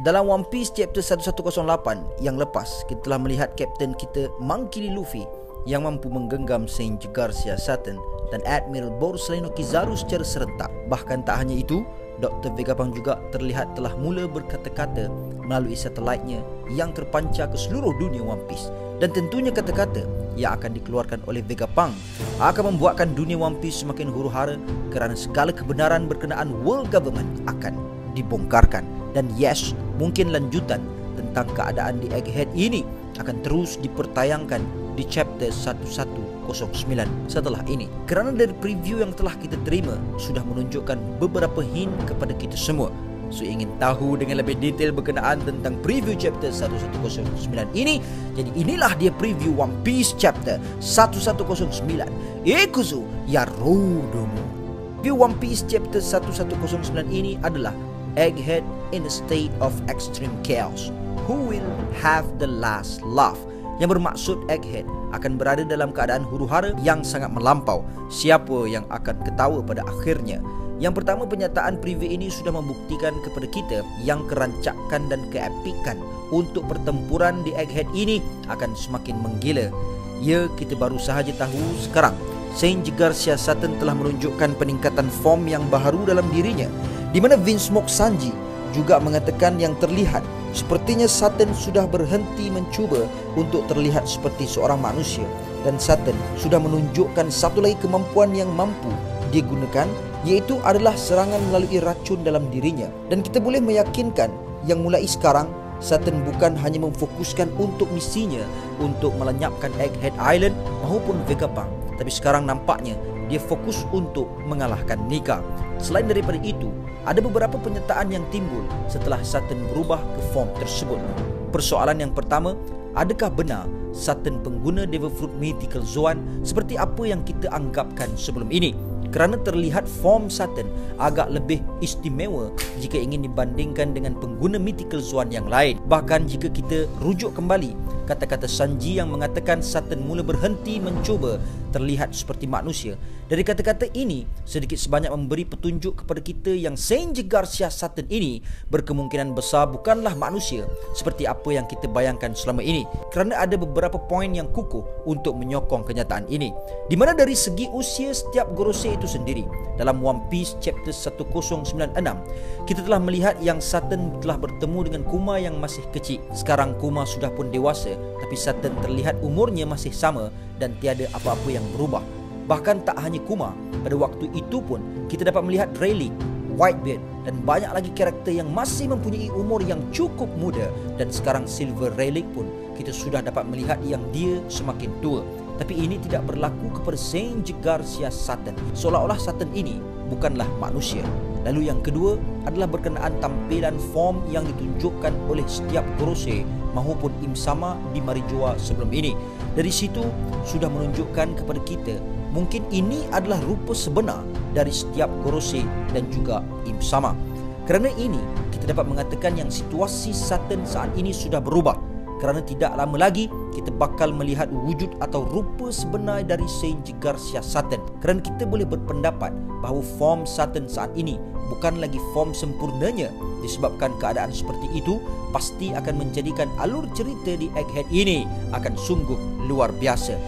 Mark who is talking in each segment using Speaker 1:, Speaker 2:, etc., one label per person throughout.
Speaker 1: Dalam One Piece chapter 1108 yang lepas, kita telah melihat Kapten kita Monkey D. Luffy yang mampu menggenggam Saint Garcia Saturn dan Admiral Borsalino Kizaru secara serentak. Bahkan tak hanya itu, Dr. Vegapunk juga terlihat telah mula berkata-kata melalui satelitnya yang terpancar ke seluruh dunia One Piece. Dan tentunya kata-kata yang akan dikeluarkan oleh Vegapunk akan membuatkan dunia One Piece semakin huru-hara kerana segala kebenaran berkenaan world government akan dibongkarkan. Dan yes, mungkin lanjutan tentang keadaan di Egghead ini akan terus dipertayangkan di chapter 1109 setelah ini. Kerana dari preview yang telah kita terima sudah menunjukkan beberapa hint kepada kita semua. So ingin tahu dengan lebih detail berkenaan tentang preview chapter 1109 ini, jadi inilah dia preview One Piece chapter 1109 Ikuzu Yarudomo. Preview One Piece chapter 1109 ini adalah Egghead in a state of extreme chaos. Who will have the last laugh? Yang bermaksud Egghead akan berada dalam keadaan huru-hara yang sangat melampau. Siapa yang akan ketawa pada akhirnya? Yang pertama, penyataan preview ini sudah membuktikan kepada kita yang kerancakan dan keepikan untuk pertempuran di Egghead ini akan semakin menggila. Ya, kita baru sahaja tahu sekarang Saint Garcia Saturn telah menunjukkan peningkatan form yang baharu dalam dirinya, di mana Vince Smoke Sanji juga mengatakan yang terlihat sepertinya Saturn sudah berhenti mencuba untuk terlihat seperti seorang manusia, dan Saturn sudah menunjukkan satu lagi kemampuan yang mampu dia gunakan, iaitu adalah serangan melalui racun dalam dirinya. Dan kita boleh meyakinkan yang mulai sekarang Saturn bukan hanya memfokuskan untuk misinya untuk melenyapkan Egghead Island maupun Vegapunk, tapi sekarang nampaknya dia fokus untuk mengalahkan Nika. Selain daripada itu, ada beberapa penyataan yang timbul setelah Saturn berubah ke form tersebut. Persoalan yang pertama, adakah benar Saturn pengguna Devil Fruit Mythical Zoan seperti apa yang kita anggapkan sebelum ini? Kerana terlihat form Saturn agak lebih istimewa jika ingin dibandingkan dengan pengguna Mythical Zoan yang lain. Bahkan jika kita rujuk kembali kata-kata Sanji yang mengatakan Saturn mula berhenti mencuba terlihat seperti manusia, dari kata-kata ini sedikit sebanyak memberi petunjuk kepada kita yang Saint Garcia Saturn ini berkemungkinan besar bukanlah manusia seperti apa yang kita bayangkan selama ini. Kerana ada beberapa poin yang kukuh untuk menyokong kenyataan ini, di mana dari segi usia setiap Gorosei itu sendiri. Dalam One Piece chapter 1096, kita telah melihat yang Saturn telah bertemu dengan Kuma yang masih kecil. Sekarang Kuma sudah pun dewasa, tapi Saturn terlihat umurnya masih sama dan tiada apa-apa yang berubah. Bahkan tak hanya Kuma, pada waktu itu pun kita dapat melihat Rayleigh, Whitebeard dan banyak lagi karakter yang masih mempunyai umur yang cukup muda. Dan sekarang Silver Rayleigh pun kita sudah dapat melihat yang dia semakin tua. Tapi ini tidak berlaku kepada Saint Garcia Saturn, seolah-olah Saturn ini bukanlah manusia. Lalu yang kedua adalah berkenaan tampilan form yang ditunjukkan oleh setiap Gorosei maupun Im-sama di Marijoa sebelum ini. Dari situ sudah menunjukkan kepada kita mungkin ini adalah rupa sebenar dari setiap Gorosei dan juga Im-sama. Kerana ini kita dapat mengatakan yang situasi Saturn saat ini sudah berubah, kerana tidak lama lagi kita bakal melihat wujud atau rupa sebenar dari Saint Garcia Saturn. Kerana kita boleh berpendapat bahawa form Saturn saat ini bukan lagi form sempurnanya. Disebabkan keadaan seperti itu pasti akan menjadikan alur cerita di Egghead ini akan sungguh luar biasa.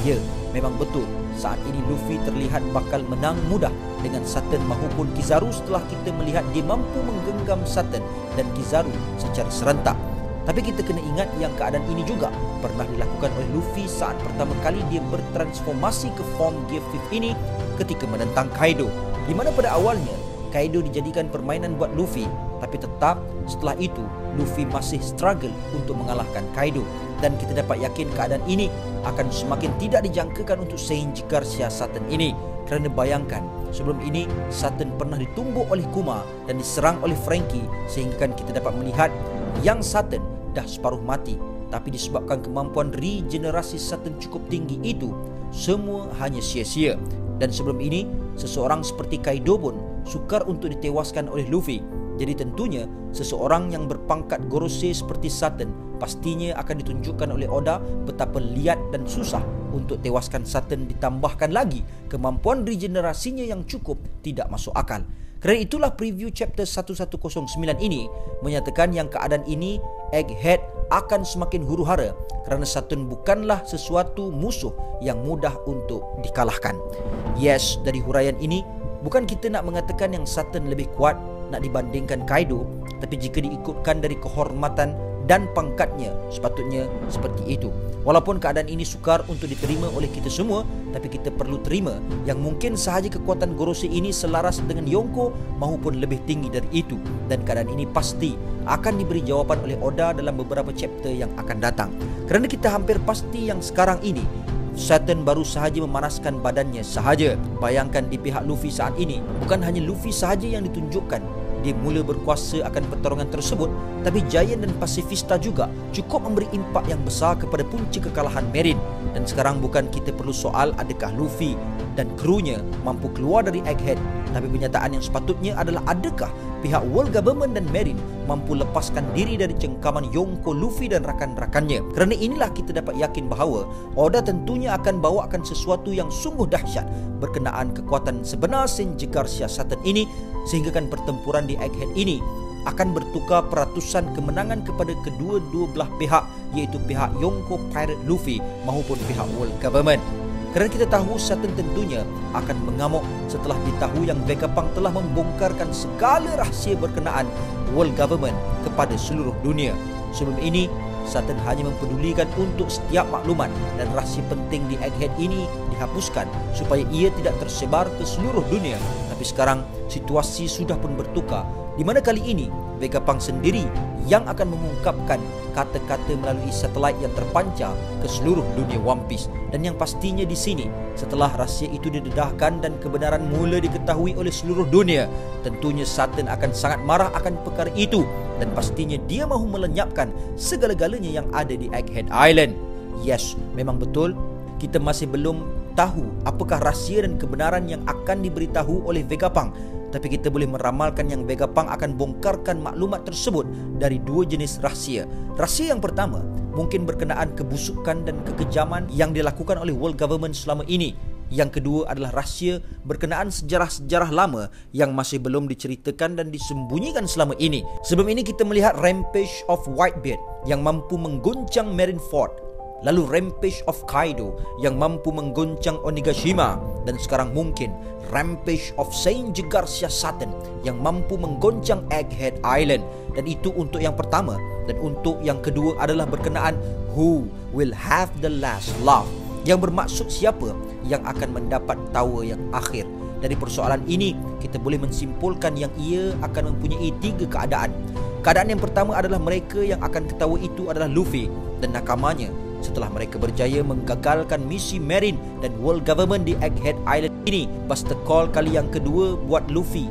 Speaker 1: Ya, memang betul saat ini Luffy terlihat bakal menang mudah dengan Saturn maupun Kizaru setelah kita melihat dia mampu menggenggam Saturn dan Kizaru secara serentak. Tapi kita kena ingat yang keadaan ini juga pernah dilakukan oleh Luffy saat pertama kali dia bertransformasi ke form Gear 5 ini ketika menentang Kaido, di mana pada awalnya Kaido dijadikan permainan buat Luffy, tapi tetap setelah itu Luffy masih struggle untuk mengalahkan Kaido. Dan kita dapat yakin keadaan ini akan semakin tidak dijangkakan untuk Saint Garcia Saturn ini. Kerana bayangkan, sebelum ini Saturn pernah ditumbuk oleh Kuma dan diserang oleh Frankie, sehingga kan kita dapat melihat yang Saturn dah separuh mati. Tapi disebabkan kemampuan regenerasi Saturn cukup tinggi itu, semua hanya sia-sia. Dan sebelum ini, seseorang seperti Kaido pun sukar untuk ditewaskan oleh Luffy. Jadi tentunya seseorang yang berpangkat Gorosei seperti Saturn pastinya akan ditunjukkan oleh Oda betapa liat dan susah untuk tewaskan Saturn, ditambahkan lagi kemampuan regenerasinya yang cukup tidak masuk akal. Kerana itulah preview chapter 1109 ini menyatakan yang keadaan ini Egghead akan semakin huru-hara kerana Saturn bukanlah sesuatu musuh yang mudah untuk dikalahkan. Yes, dari huraian ini bukan kita nak mengatakan yang Saturn lebih kuat nak dibandingkan Kaido, tapi jika diikutkan dari kehormatan dan pangkatnya, sepatutnya seperti itu. Walaupun keadaan ini sukar untuk diterima oleh kita semua, tapi kita perlu terima yang mungkin sahaja kekuatan Gorosei ini selaras dengan Yonko maupun lebih tinggi dari itu, dan keadaan ini pasti akan diberi jawapan oleh Oda dalam beberapa chapter yang akan datang. Kerana kita hampir pasti yang sekarang ini Saturn baru sahaja memanaskan badannya sahaja. Bayangkan di pihak Luffy saat ini, bukan hanya Luffy sahaja yang ditunjukkan dia mula berkuasa akan pertarungan tersebut, tapi Giant dan Pacifista juga cukup memberi impak yang besar kepada punca kekalahan Marine. Dan sekarang bukan kita perlu soal adakah Luffy dan krunya mampu keluar dari Egghead, tapi penyataan yang sepatutnya adalah adakah pihak World Government dan Marine mampu lepaskan diri dari cengkaman Yonko, Luffy dan rakan-rakannya. Kerana inilah kita dapat yakin bahawa Oda tentunya akan bawakan sesuatu yang sungguh dahsyat berkenaan kekuatan sebenar Senji Garcia Saturn ini, sehinggakan pertempuran di Egghead ini akan bertukar peratusan kemenangan kepada kedua-dua belah pihak, iaitu pihak Yonko Pirate Luffy maupun pihak World Government. Kerana kita tahu Saturn tentunya akan mengamuk setelah ditahu yang Vegapunk telah membongkarkan segala rahsia berkenaan World Government kepada seluruh dunia. Sebelum ini, Saturn hanya mempedulikan untuk setiap maklumat dan rahsia penting di Egghead ini dihapuskan supaya ia tidak tersebar ke seluruh dunia. Tapi sekarang situasi sudah pun bertukar, di mana kali ini Vegapunk sendiri yang akan mengungkapkan kata-kata melalui satelit yang terpancar ke seluruh dunia One Piece. Dan yang pastinya di sini, setelah rahsia itu didedahkan dan kebenaran mula diketahui oleh seluruh dunia, tentunya Saturn akan sangat marah akan perkara itu, dan pastinya dia mahu melenyapkan segala-galanya yang ada di Egghead Island. Yes, memang betul, kita masih belum tahu apakah rahsia dan kebenaran yang akan diberitahu oleh Vegapunk, tapi kita boleh meramalkan yang Vegapunk akan bongkarkan maklumat tersebut dari dua jenis rahsia. Rahsia yang pertama mungkin berkenaan kebusukan dan kekejaman yang dilakukan oleh World Government selama ini. Yang kedua adalah rahsia berkenaan sejarah-sejarah lama yang masih belum diceritakan dan disembunyikan selama ini. Sebelum ini kita melihat Rampage of Whitebeard yang mampu mengguncang Marineford, lalu Rampage of Kaido yang mampu mengguncang Onigashima, dan sekarang mungkin Rampage of Senji Garcia Saturn yang mampu menggoncang Egghead Island. Dan itu untuk yang pertama. Dan untuk yang kedua adalah berkenaan who will have the last laugh, yang bermaksud siapa yang akan mendapat tawa yang akhir. Dari persoalan ini kita boleh mensimpulkan yang ia akan mempunyai tiga keadaan. Keadaan yang pertama adalah mereka yang akan ketawa itu adalah Luffy dan nakamanya setelah mereka berjaya menggagalkan misi Marine dan World Government di Egghead Island ini. Buster Call kali yang kedua buat Luffy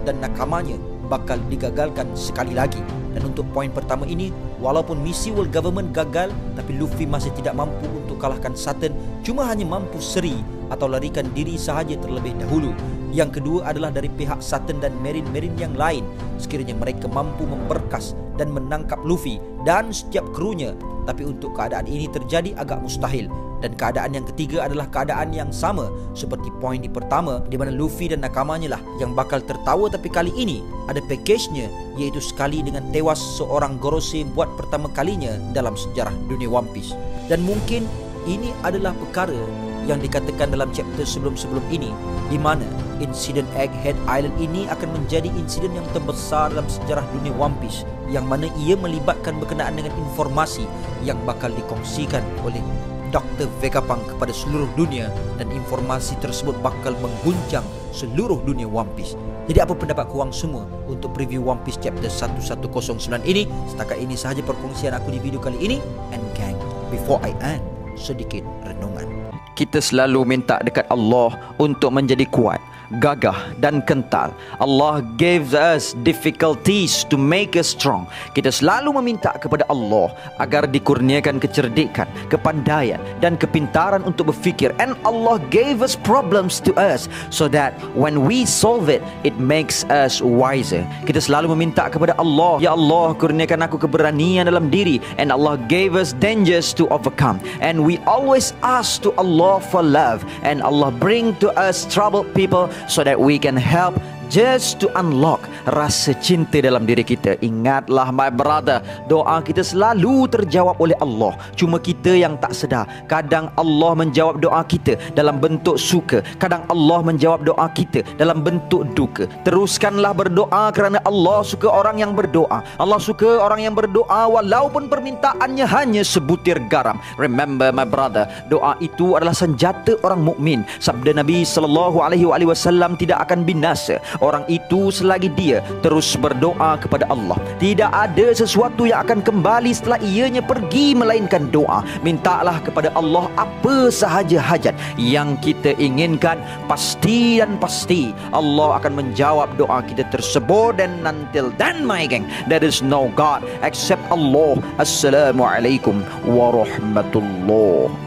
Speaker 1: dan nakamanya bakal digagalkan sekali lagi. Dan untuk poin pertama ini, walaupun misi World Government gagal, tapi Luffy masih tidak mampu untuk kalahkan Saturn, cuma hanya mampu seri atau larikan diri sahaja terlebih dahulu. Yang kedua adalah dari pihak Saturn dan Marine-Marine yang lain, sekiranya mereka mampu memperkas dan menangkap Luffy dan setiap krunya. Tapi untuk keadaan ini terjadi agak mustahil. Dan keadaan yang ketiga adalah keadaan yang sama seperti poin di pertama, di mana Luffy dan nakamanya lah yang bakal tertawa, tapi kali ini ada package-nya, iaitu sekali dengan tewas seorang Gorosei buat pertama kalinya dalam sejarah dunia One Piece. Dan mungkin ini adalah perkara yang dikatakan dalam chapter sebelum-sebelum ini, di mana insiden Egghead Island ini akan menjadi insiden yang terbesar dalam sejarah dunia One Piece, yang mana ia melibatkan berkenaan dengan informasi yang bakal dikongsikan oleh Dr. Vegapunk kepada seluruh dunia, dan informasi tersebut bakal mengguncang seluruh dunia One Piece. Jadi apa pendapat korang semua untuk preview One Piece chapter 1109 ini? Setakat ini sahaja perkongsian aku di video kali ini. And gang, before I end, sedikit renungan.
Speaker 2: Kita selalu minta dekat Allah untuk menjadi kuat, gagah dan kental. Allah gives us difficulties to make us strong. Kita selalu meminta kepada Allah agar dikurniakan kecerdikan, kepandaian dan kepintaran untuk berfikir. And Allah gave us problems to us so that when we solve it, it makes us wiser. Kita selalu meminta kepada Allah, ya Allah, kurniakan aku keberanian dalam diri. And Allah gave us dangers to overcome. And we always ask to Allah for love, and Allah bring to us troubled people so that we can help just to unlock rasa cinta dalam diri kita. Ingatlah my brother, doa kita selalu terjawab oleh Allah. Cuma kita yang tak sedar. Kadang Allah menjawab doa kita dalam bentuk suka, kadang Allah menjawab doa kita dalam bentuk duka. Teruskanlah berdoa kerana Allah suka orang yang berdoa. Allah suka orang yang berdoa walaupun permintaannya hanya sebutir garam. Remember my brother, doa itu adalah senjata orang mukmin. Sabda Nabi SAW, tidak akan binasa orang itu selagi dia terus berdoa kepada Allah. Tidak ada sesuatu yang akan kembali setelah ianya pergi melainkan doa. Mintalah kepada Allah apa sahaja hajat yang kita inginkan, pasti dan pasti Allah akan menjawab doa kita tersebut. Dan until then my gang, there is no God except Allah. Assalamualaikum warahmatullahi